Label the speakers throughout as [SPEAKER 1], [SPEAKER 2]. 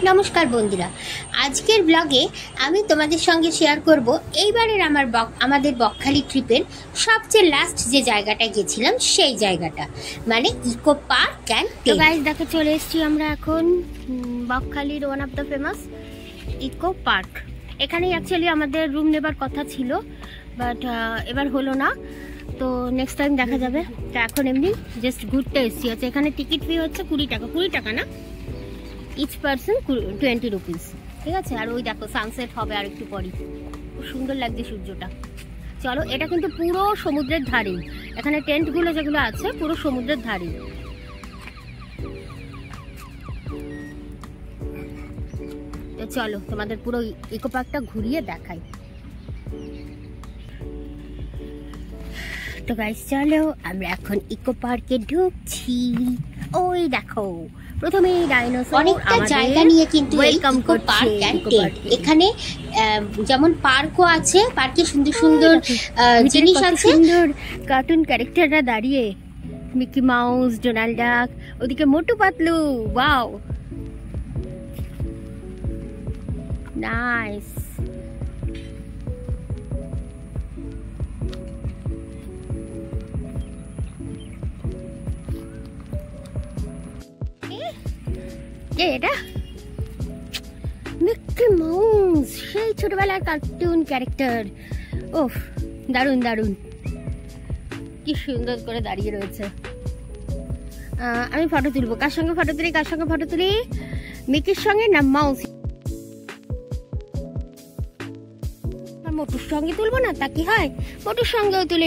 [SPEAKER 1] নমস্কার বন্ধুরা, আজকের ব্লগে আমি তোমাদের সঙ্গে শেয়ার করব এইবারের আমাদের বকখালি ট্রিপের সবচেয়ে লাস্ট যে জায়গাটা গেছিলাম সেই জায়গাটা, মানে ইকো পার্ক অ্যান্ড গাইস দেখো চলে এসেছি আমরা এখন বকখালির one of the famous eco park. এখানেই অ্যাকচুয়ালি আমাদের রুম নেবার কথা ছিল, বাট এবার হলো না, তো নেক্সট টাইম দেখা যাবে। তো এখন এমনি জাস্ট ঘুরতে এসেছি। আচ্ছা, এখানে টিকিট ফি হচ্ছে 20 টাকা না, ইচ পার্সন 20 রুপিস, ঠিক আছে। আর ওই দেখো সানসেট হবে আর একটু পরই, খুব সুন্দর লাগছে সূর্যটা। চলো, এটা কিন্তু পুরো সমুদ্রের ধারেই, এখানে টেন্টগুলো যেগুলো আছে পুরো সমুদ্রের ধারেই। তো চলো তোমাদের পুরো ইকো পার্কটা ঘুরিয়ে দেখাই। তো গাইস চলো আমরা এখন ইকো পার্কে ঢুকছি। ওই দেখো প্রথমে ডাইনোসর, অনেকটা জায়গা নিয়ে কিন্তু ইকো পার্ক অ্যান্ড টেন্ট। এখানে যেমন পার্কও আছে, পার্কে সুন্দর সুন্দর জিনিস আছে, সুন্দর কার্টুন ক্যারেক্টাররা দাঁড়িয়ে, মিকি মাউস, ডোনাল্ড ডাক, ওদিকে মোটু পাতলু। Wow, nice. এটা মিকি মাউস, সেই ছোটবেলার কার্টুন ক্যারেক্টার। ওফ, দারুণ দারুণ, কি সুন্দর করে দাঁড়িয়ে রয়েছে। আমি ফটো তুলবো, কার সঙ্গে ফটো তুলি, কার সঙ্গে ফটো তুলি? মিকির সঙ্গে না মাউস? মোটুর সঙ্গে তুলবো না, তা কি হয়? মোটুর সঙ্গেও তুলে।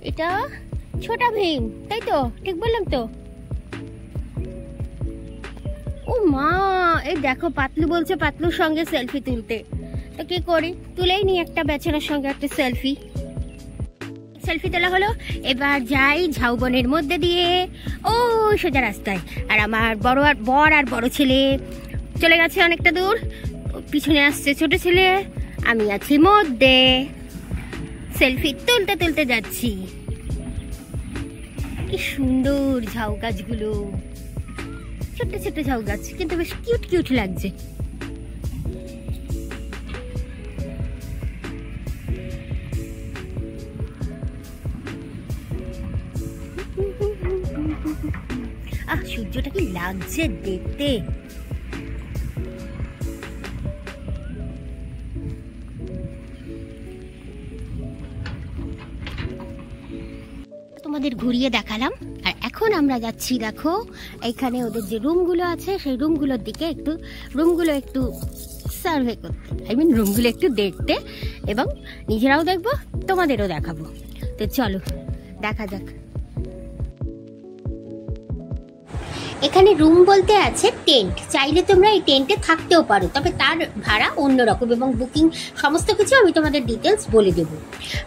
[SPEAKER 1] এটা ছোটা ভীম, তাই তো? ঠিক বললাম তো? ও মা, এই দেখো পাতলু বলছে পাতলুর সঙ্গে সেলফি তুলতে। তো কি করি, তুলেই নি একটা বেচারার সঙ্গে একটা সেলফি তোলা হলো। এবার যাই ঝাউবনের মধ্যে দিয়ে ও সোজা রাস্তায়। আর আমার বর আর বড় ছেলে চলে গেছে অনেকটা দূর, পিছনে আসছে ছোট ছেলে, আমি আছি মধ্যে, সেলফি তুলতে তুলতে যাচ্ছি। কি সুন্দর ঝাউ গাছগুলো, ছোট্ট ছোট্ট ঝাউ গাছ, কিন্তু বেশ কিউট কিউট লাগছে। আহ, সূর্যটা কি লাগছে দেখতে। তোমাদের ঘুরিয়ে দেখালাম। আর এখন আমরা যাচ্ছি, দেখো এখানে ওদের যে রুমগুলো আছে সেই রুমগুলোর দিকে রুমগুলো একটু সার্ভে করতে, রুমগুলো একটু দেখতে, এবং নিজেরাও দেখবো, তোমাদেরও দেখাবো। তো চলো দেখা যাক। এখানে রুম বলতে আছে টেন্ট, চাইলে তোমরা এই টেন্টে থাকতেও পারো, তবে তার ভাড়া অন্যরকম, এবং বুকিং সমস্ত কিছু আমি তোমাদের ডিটেলস বলে দেবো।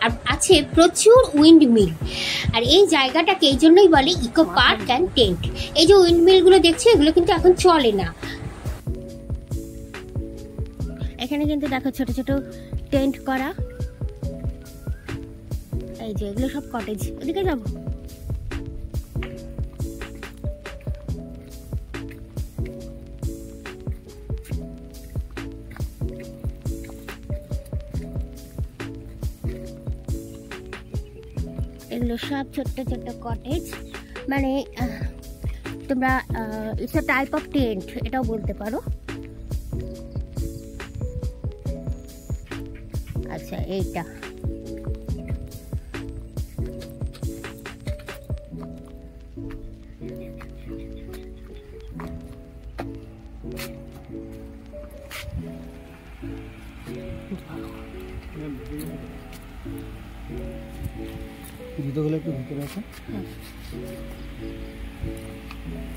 [SPEAKER 1] আর আছে প্রচুর উইন্ড মিল, আর এই জায়গাটাকে এই জন্যই বলে ইকো পার্ক অ্যান্ড টেন্ট। এই যে উইন্ড মিলগুলো দেখছো, এগুলো কিন্তু এখন চলে না। এখানে কিন্তু দেখো ছোট ছোট টেন্ট করা, এই যে এগুলো সব কটেজ। ওদিকে যাবো, এগুলো সব ছোট্ট ছোট্ট কটেজ, মানে তোমরা it's a type of tent এটাও বলতে পারো। আচ্ছা, এইটা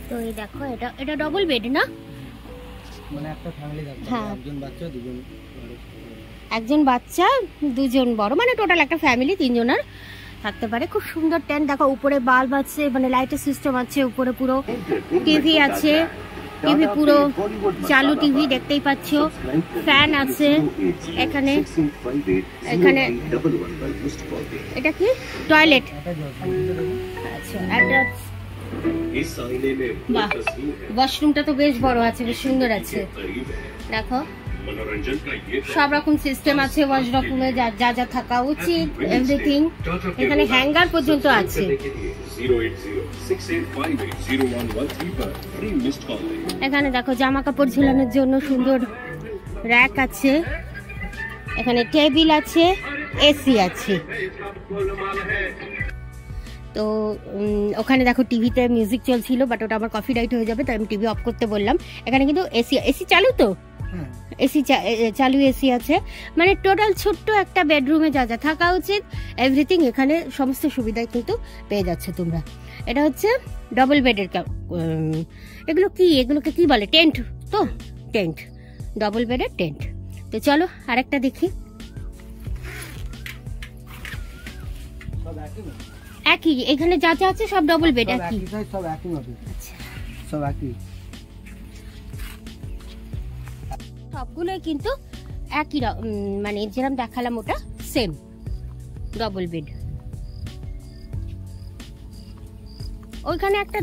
[SPEAKER 1] তো এই দেখো, এটা ডবল বেড না, মানে একটা ফ্যামিলি থাকবে। হ্যাঁ, একজন বাচ্চা দুজন বড়, মানে টোটাল একটা ফ্যামিলি 3 জনের থাকতে পারে। খুব সুন্দর টেন্ট, দেখো উপরে বাল্ব আছে, মানে লাইটের সিস্টেম আছে, উপরে পুরো টিভি আছে, টিভি পুরো চালু টিভি দেখতেই পাচ্ছ, ফ্যান আছে এখানে। এখানে এটা কি টয়লেট? আচ্ছা, একটা
[SPEAKER 2] इस आईने में वो
[SPEAKER 1] বাহ,
[SPEAKER 2] तस्वीर है
[SPEAKER 1] ওয়াশরুমটা তো বেশ বড় আছে, বেশ সুন্দর আছে।
[SPEAKER 2] के करीब है।
[SPEAKER 1] দেখো
[SPEAKER 2] मनोरंजन का ये
[SPEAKER 1] সব রকম সিস্টেম আছে ওয়াশরুমে, যা যা যা থাকা উচিত এভরিথিং। এখানে হ্যাঙ্গার পর্যন্ত আছে।
[SPEAKER 2] 08068580113 पर फ्री मिस्ड कॉल दें।
[SPEAKER 1] এখানে দেখো জামা কাপড় ঝুলানোর জন্য সুন্দর র‍্যাক আছে, এখানে টেবিল আছে, এসি আছে। তো ওখানে দেখো টিভিতে মিউজিক চলছিল, বাট ওটা আমার কপিরাইট হয়ে যাবে, তাই আমি টিভি অফ করতে বললাম। এখানে কিন্তু এসি এসি চালু, তো এসি চালু এসি আছে। মানে টোটাল ছোট্ট একটা বেডরুমে যা যা থাকা উচিত এভরিথিং এখানে সমস্ত সুবিধাই কিন্তু পেয়ে যাচ্ছে তোমরা। এটা হচ্ছে ডবল বেডের এগুলোকে কি বলে, টেন্ট, তো টেন্ট, ডবল বেডের টেন্ট। তো চলো আরেকটা দেখি। একই, এখানে যা যা আছে সব ডবল বেড, একই,
[SPEAKER 3] সব একই মতো,
[SPEAKER 1] আচ্ছা
[SPEAKER 3] সব একই,
[SPEAKER 1] সবগুলোই কিন্তু একই মানে যেরকম দেখালাম ওটা সেম ডবল বেড। ওইখানে একটা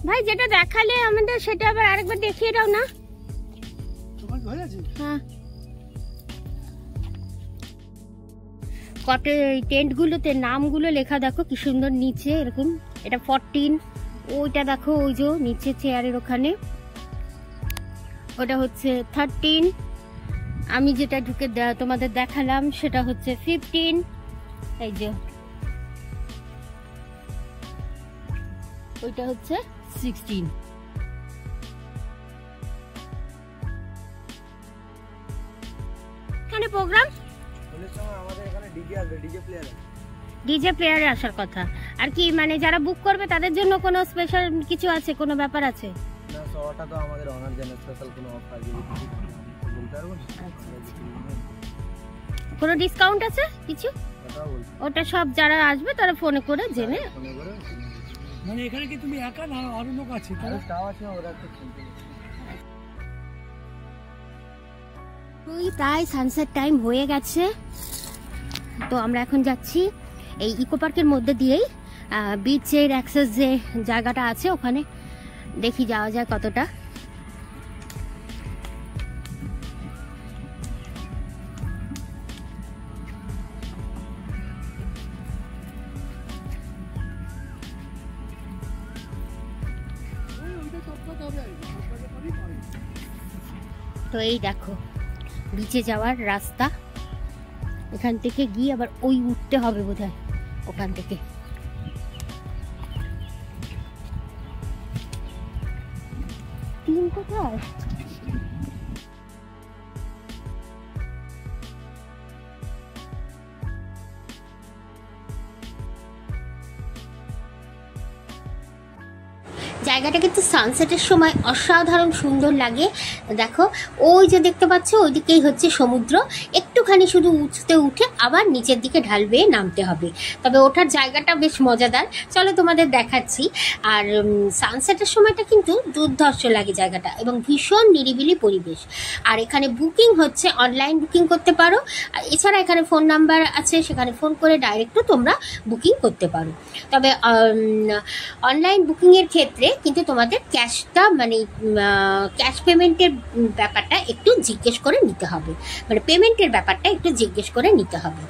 [SPEAKER 1] ভাই যেটা দেখালে আমাদের সেটা আবার আরেকবার দেখিয়ে দাও না। হ্যাঁ, কটে টেন্ট গুলোতে নামগুলো লেখা দেখো কি সুন্দর, নিচে এরকম। এটা 14, ওইটা দেখো ওই যে নিচে চেয়ারের ওখানে, ওটা হচ্ছে 13। আমি যেটা ঢুকে তোমাদের দেখালাম সেটা হচ্ছে 15। এই যে ওইটা হচ্ছে 16। এখানে প্রোগ্রাম
[SPEAKER 3] আমাদের এখানে ডিজে আসবে,
[SPEAKER 1] ডিজে প্লেয়ারে আসার কথা। আর কি মানে যারা বুক করবে তাদের জন্য কোনো স্পেশাল কিছু আছে, কোনো ব্যাপার আছে?
[SPEAKER 3] না, ওটা তো আমাদের অনার জন্য স্পেশাল কোনো অফার যদি কিছু বলতে পারবো না।
[SPEAKER 1] কোনো ডিসকাউন্ট আছে কিছু? ওটা সব যারা আসবে তারা ফোনে করে জেনে।
[SPEAKER 3] মানে এখানে কি তুমি একা না আরো লোক আছে? তারা স্টাফ আছে, ওরা তো শুনতে।
[SPEAKER 1] প্রায় সানসেট টাইম হয়ে গেছে, তো আমরা এখন যাচ্ছি এই ইকো পার্কের মধ্যে দিয়েই বিচের অ্যাক্সেস যে জায়গাটা আছে ওখানে, দেখি যাওয়া যায় কতটা। তো এই দেখো বিচে যাওয়ার রাস্তা, এখান থেকে গিয়ে আবার ওই উঠতে হবে বোধহয়, ওখান থেকে। তিন কোথায়? জায়গাটা কিন্তু সানসেটের সময় অসাধারণ সুন্দর লাগে। দেখো ওই যে দেখতে পাচ্ছ ওইদিকেই হচ্ছে সমুদ্র, একটুখানি শুধু উঁচুতে উঠে আবার নিচের দিকে ঢাল বেয়ে নামতে হবে, তবে ওঠার জায়গাটা বেশ মজাদার। চলো তোমাদের দেখাচ্ছি। আর সানসেটের সময়টা কিন্তু দুর্ধর্ষ লাগে জায়গাটা, এবং ভীষণ নিরিবিলি পরিবেশ। আর এখানে বুকিং হচ্ছে, অনলাইন বুকিং করতে পারো, এছাড়া এখানে ফোন নাম্বার আছে, সেখানে ফোন করে ডাইরেক্টও তোমরা বুকিং করতে পারো। তবে অনলাইন বুকিংয়ের ক্ষেত্রে কিন্তু তোমাদের ক্যাশটা মানে ক্যাশ পেমেন্টের ব্যাপারটা একটু জিজ্ঞেস করে নিতে হবে, মানে পেমেন্টের ব্যাপারটা একটু জিজ্ঞেস করে নিতে হবে।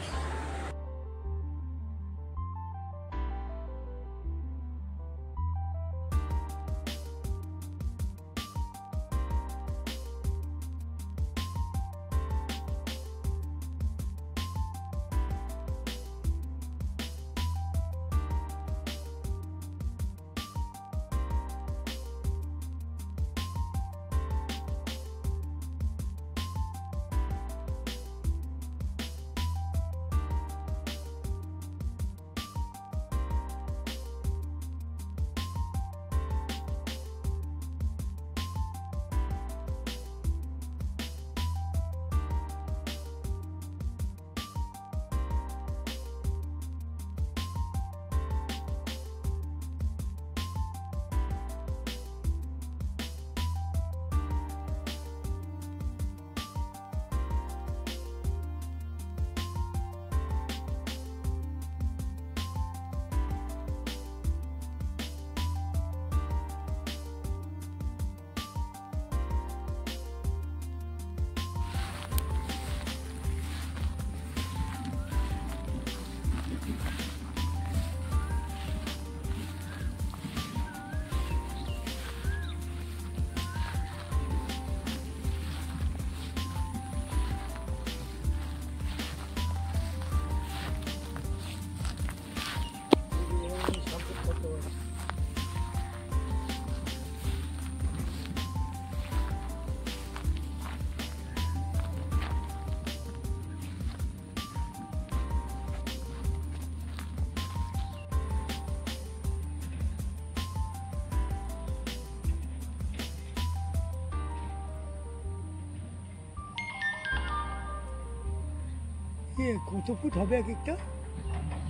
[SPEAKER 3] কে কত ফুট হবে এক একটা?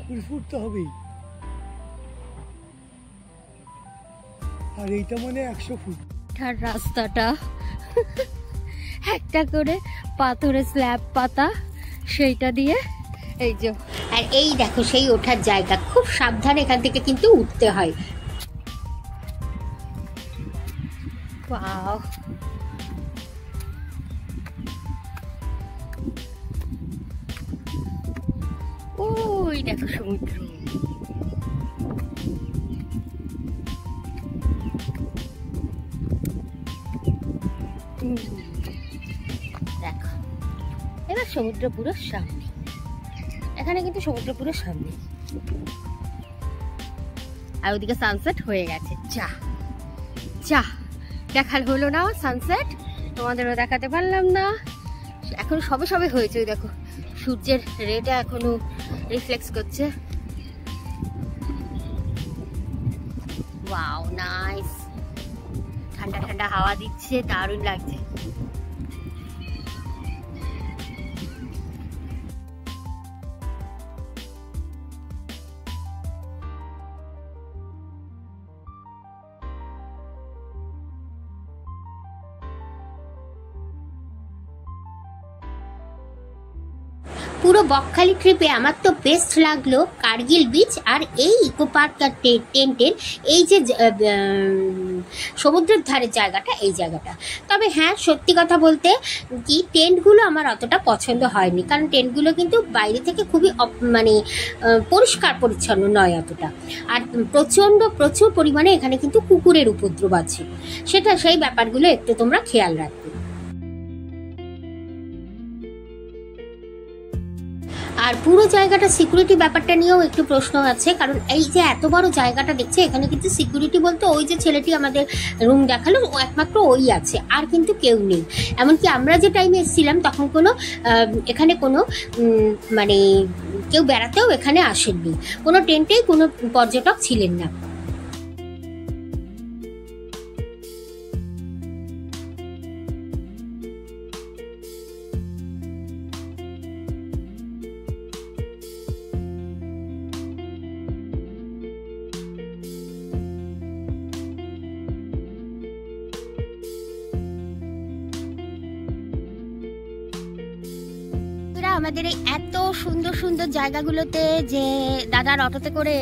[SPEAKER 3] 20 ফুট তো হবেই। আর এইটা মানে 100 ফুট।
[SPEAKER 1] আর রাস্তাটা একটা করে পাথরের স্ল্যাব পাতা, সেইটা দিয়ে এই যে। আর এই দেখো সেই ওঠার জায়গা, খুব সাবধানে এখান থেকে কিন্তু উঠতে হয়। ওয়াও, ওই দেখো সমুদ্র। দেখো এবার সমুদ্র পুরো সামনে, এখানে কিন্তু সমুদ্র পুরো সামনে, আর ওদিকে সানসেট হয়ে গেছে। যা যা দেখার হলো না সানসেট, তোমাদেরও দেখাতে পারলাম না, এখন সবে সবে হয়েছে। ওই দেখো সূর্যের রেটা এখনো রিফ্লেক্স করছে। ওয়াও নাইস, ঠান্ডা ঠান্ডা হাওয়া দিচ্ছে, দারুণ লাগছে। পুরো বকখালি ট্রিপে আমার তো বেস্ট লাগলো কার্গিল বিচ আর এই ইকো পার্ক আর টেন্টের এই যে সমুদ্রের ধারের জায়গাটা, এই জায়গাটা। তবে হ্যাঁ, সত্যি কথা বলতে কি টেন্টগুলো আমার অতটা পছন্দ হয়নি, কারণ টেন্টগুলো কিন্তু বাইরে থেকে খুবই মানে পরিষ্কার পরিচ্ছন্ন নয় অতটা। আর প্রচুর পরিমাণে এখানে কিন্তু কুকুরের উপদ্রব আছে, সেই ব্যাপারগুলো একটু তোমরা খেয়াল রাখবে। আর পুরো জায়গাটা সিকিউরিটি ব্যাপারটা নিয়েও একটু প্রশ্ন আছে, কারণ এই যে এত বড় জায়গাটা দেখছে, এখানে কিন্তু সিকিউরিটি বলতে ওই যে ছেলেটি আমাদের রুম দেখালো, ও একমাত্র ওই আছে, আর কিন্তু কেউ নেই। এমনকি আমরা যে টাইমে এসেছিলাম তখন এখানে কোনো মানে কেউ বেড়াতেও এখানে আসেননি, কোনো টেন্টেই কোনো পর্যটক ছিলেন না। আমাদের এই এত সুন্দর সুন্দর জায়গাগুলোতে যে দাদার অটোতে করে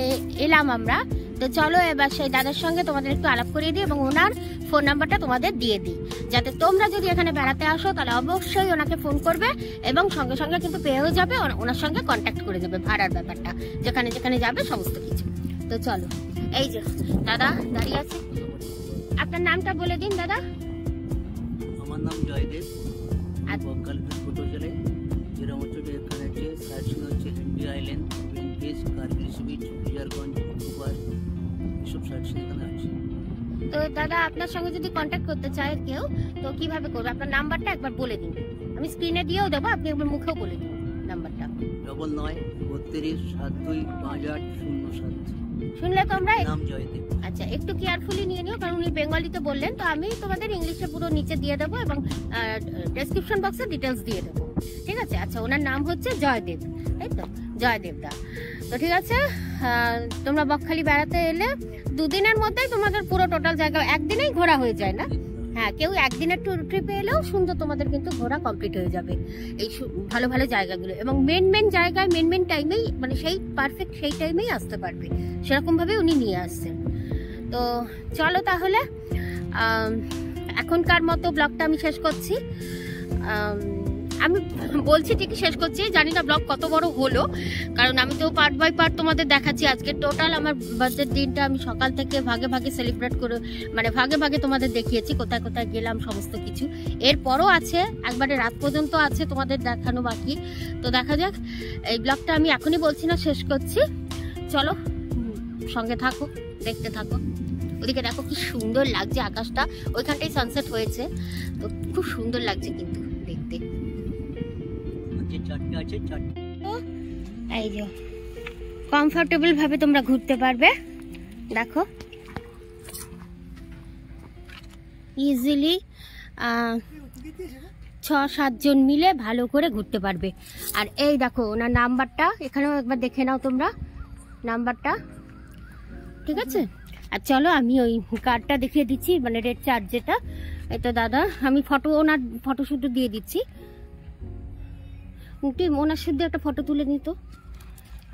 [SPEAKER 1] এলাম আমরা, তো চলো এবার সেই দাদার সঙ্গে তোমাদের একটু আলাপ করিয়ে দিই এবং ওনার ফোন নাম্বারটা তোমাদের দিয়ে দিই, যাতে তোমরা যদি এখানে বেড়াতে আসো তাহলে অবশ্যই ওনাকে ফোন করবে এবং সঙ্গে সঙ্গে কিন্তু পেয়েও যাবে, ওনার সঙ্গে কন্ট্যাক্ট করে দেবে ভাড়ার ব্যাপারটা, যেখানে যেখানে যাবে সমস্ত কিছু। তো চলো, এই যে দাদা দাঁড়িয়ে আছে, আপনার নামটা বলে দিন দাদা।
[SPEAKER 4] আমার নাম জয়দেব, বকখালি ছোটো ছেলে। যেরকম হচ্ছে এখানে হচ্ছে সাইটসিং হচ্ছে Henry island, benches, Kargil beach, Frasergunj, কুপার, এসব সাইটসিং এখানে আছে।
[SPEAKER 1] তো দাদা আপনার সঙ্গে যদি কন্ট্যাক্ট করতে চায় কেউ, তো কিভাবে করবে? আপনার নাম্বারটা একবার বলে দিন, আমি স্ক্রিনে দিয়েও দেবো, আপনি একবার মুখেও বলে দিন নাম্বারটা।
[SPEAKER 4] 9932358007।
[SPEAKER 1] শুনলে তোমরা?
[SPEAKER 4] নাম জয়দেব।
[SPEAKER 1] আচ্ছা, একটু কেয়ারফুলি নিয়ে নিও, কারণ উনি বেঙ্গলিতে বললেন, তো আমি তোমাদের ইংলিশে পুরো নিচে দিয়ে দেবো এবং ডেসক্রিপশন বক্সে ডিটেলস দিয়ে দেবো, ঠিক আছে? আচ্ছা, ওনার নাম হচ্ছে জয়দেব, তাই তো? জয়দেব দা। তো ঠিক আছে, তোমরা বকখালি বেড়াতে এলে 2 দিনের মধ্যেই তোমাদের পুরো টোটাল জায়গা একদিনেই ঘোরা হয়ে যায় না? হ্যাঁ, কেউ একদিনের ট্রিপে এলেও সুন্দর তোমাদের কিন্তু ঘোরা কমপ্লিট হয়ে যাবে এই ভালো ভালো জায়গাগুলো, এবং মেন জায়গায় মেন টাইমেই, মানে সেই পারফেক্ট সেই টাইমেই আসতে পারবে, সেরকম ভাবে উনি নিয়ে আসছেন। তো চলো তাহলে, এখনকার মতো ব্লগটা আমি শেষ করছি। আমি বলছি ঠিকই শেষ করছি, জানি না ব্লগ কত বড় হলো, কারণ আমি তো পার্ট বাই পার্ট তোমাদের দেখাচ্ছি। আজকে টোটাল আমার বার্থডের দিনটা আমি সকাল থেকে ভাগে ভাগে সেলিব্রেট করে, মানে ভাগে ভাগে তোমাদের দেখিয়েছি কোথায় কোথায় গেলাম সমস্ত কিছু। এরপরও আছে, একবারে রাত পর্যন্ত আছে তোমাদের দেখানো বাকি। তো দেখা যাক, এই ব্লগটা আমি এখনই বলছি না, শেষ করছি। চলো সঙ্গে থাকো, দেখতে থাকো। ওদিকে দেখো কি সুন্দর লাগছে আকাশটা, ওইখানটাই সানসেট হয়েছে, তো খুব সুন্দর লাগছে কিন্তু দেখতে। এই যে কমফোর্টেবল ভাবে তোমরা ঘুরতে পারবে, দেখো ইজিলি। 6-7 জন মিলে ভালো করে ঘুরতে পারবে। আর এই দেখো ওনার নাম্বারটা, এখানেও একবার দেখে নাও তোমরা নাম্বারটা, ঠিক আছে। আর চলো আমি ওই কার্ডটা দেখিয়ে দিচ্ছি, মানে রেড চার্ট যেটা, এটা দাদা আমি ওনার ফটো শুধু দিয়ে দিচ্ছি, ওনার শুধু একটা ফটো তুলে নিত।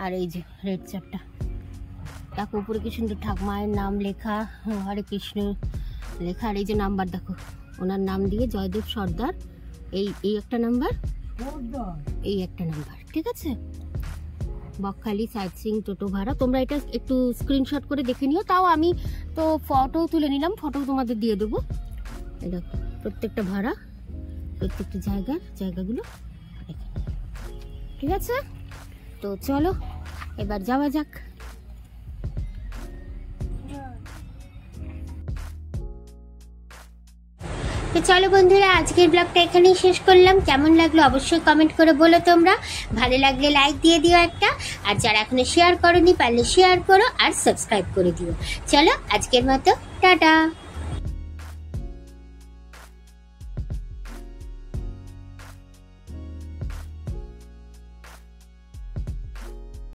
[SPEAKER 1] আর এই যে রেড চার্টটা দেখো, উপরে কি সুন্দর ঠাকুমায়ের নাম লেখা, হরে কৃষ্ণ লেখা। আর এই যে নাম্বার দেখো, ওনার নাম দিয়ে জয়দেব সর্দার, এই একটা নাম্বার, এই একটা নাম্বার, ঠিক আছে। বকখালি সাইট সিং টোটো ভাড়া, তোমরা এটা একটু স্ক্রিনশট করে দেখে নিও। তাও আমি তো ফটো তুলে নিলাম, ফটো তোমাদের দিয়ে দেবো। এই দেখো প্রত্যেকটা ভাড়া, প্রত্যেকটা জায়গাগুলো দেখে নিও, ঠিক আছে। তো চলো এবার যাওয়া যাক। তো চলো বন্ধুরা, আজকের ব্লগটা এখানেই শেষ করলাম। কেমন লাগলো অবশ্যই কমেন্ট করে বলো তোমরা। ভালো লাগলে লাইক দিয়ে দিও একটা, আর যারা এখনো শেয়ার করোনি পারলে শেয়ার করো, আর সাবস্ক্রাইব করে দিও। চলো আজকের মতো টাটা।